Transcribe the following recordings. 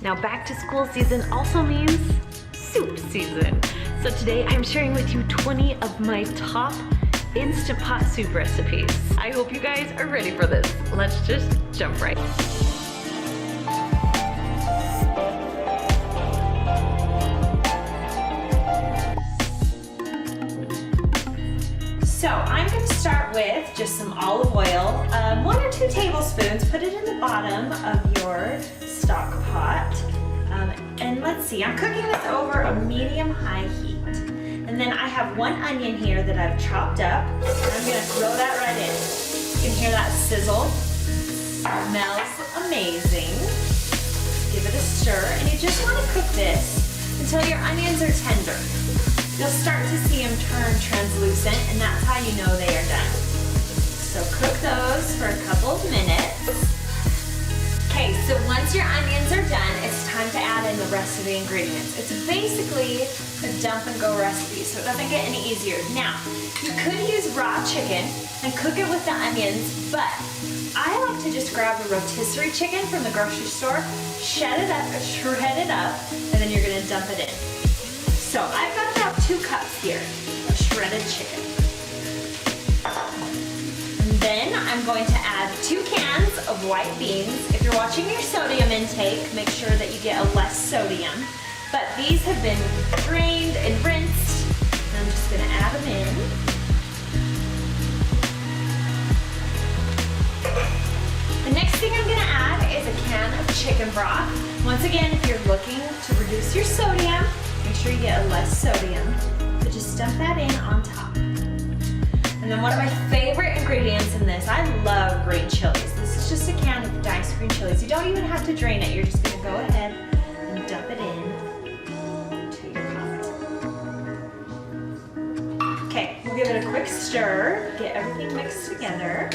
Now back to school season also means soup season. So today I'm sharing with you 20 of my top Instant Pot soup recipes. I hope you guys are ready for this. Let's just jump right in. So I'm going to start with just some olive oil, 1 or 2 tablespoons. Put it in the bottom of your stock pot. And let's see, I'm cooking this over a medium-high heat. And then I have 1 onion here that I've chopped up. And I'm going to throw that right in. You can hear that sizzle. Smells amazing. Give it a stir. And you just want to cook this until your onions are tender. You'll start to see them turn translucent, and that's how you know they are done. So cook those for a couple of minutes. Okay, so once your onions are done, it's time to add in the rest of the ingredients. It's basically a dump and go recipe, so it doesn't get any easier. Now, you could use raw chicken and cook it with the onions, but I like to just grab a rotisserie chicken from the grocery store, shred it up, and then you're gonna dump it in. So I've got about 2 cups here of shredded chicken. And then I'm going to add 2 cans of white beans. If you're watching your sodium intake, make sure that you get a less sodium. But these have been drained and rinsed. And I'm just gonna add them in. The next thing I'm gonna add is a can of chicken broth. Once again, if you're looking to reduce your sodium, make sure you get a less sodium. So just dump that in on top. And then one of my favorite ingredients in this, I love green chilies. This is just a can of diced green chilies. You don't even have to drain it. You're just gonna go ahead and dump it in to your pot. Okay, we'll give it a quick stir, get everything mixed together.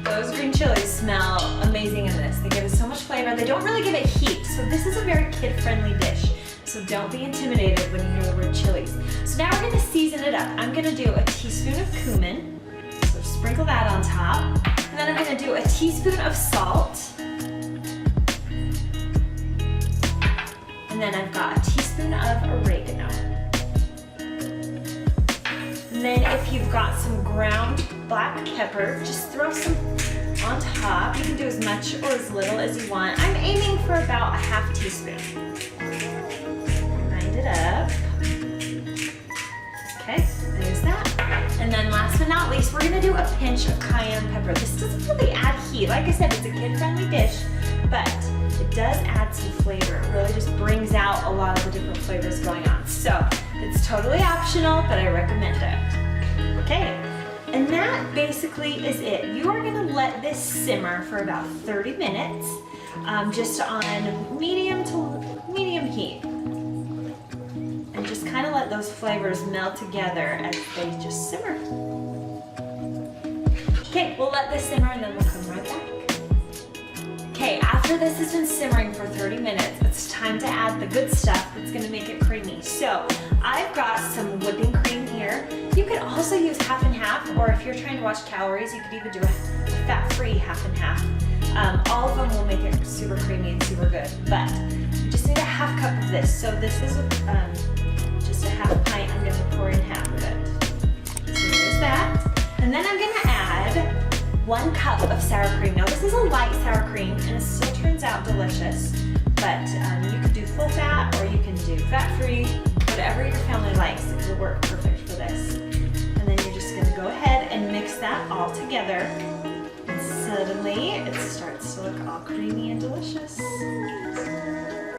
Those green chilies smell amazing in this. They give it so much flavor. They don't really give it heat, so this is a very kid-friendly dish. So don't be intimidated when you hear the word chilies. So now we're gonna season it up. I'm gonna do a teaspoon of cumin, so sprinkle that on top. And then I'm gonna do a teaspoon of salt. And then I've got a teaspoon of oregano. And then if you've got some ground black pepper, just throw some on top. You can do as much or as little as you want. I'm aiming for about a ½ teaspoon. Grind it up. Okay, there's that. And then last but not least, we're gonna do a pinch of cayenne pepper. This doesn't really add heat. Like I said, it's a kid-friendly dish, but it does add some flavor. It really just brings out a lot of the different flavors going on. So it's totally optional, but I recommend it. Okay. And that basically is it. You are gonna let this simmer for about 30 minutes, just on medium heat. And just kind of let those flavors melt together as they just simmer. Okay, we'll let this simmer and then we'll come right back. Okay, after this has been simmering for 30 minutes, it's time to add the good stuff that's gonna make it creamy. So I've got some whipping cream here. You could also use half and half, or if you're trying to watch calories, you could even do a fat-free half and half. All of them will make it super creamy and super good, but you just need a ½ cup of this. So this is just a ½ pint. I'm gonna pour in half of it. So there's that. And then I'm gonna add 1 cup of sour cream. Now this is a light sour cream and it still turns out delicious, but you can do full fat or you can do fat-free, whatever your family likes. It will work perfect for this. And then you're just gonna go ahead and mix that all together. And suddenly it starts to look all creamy and delicious.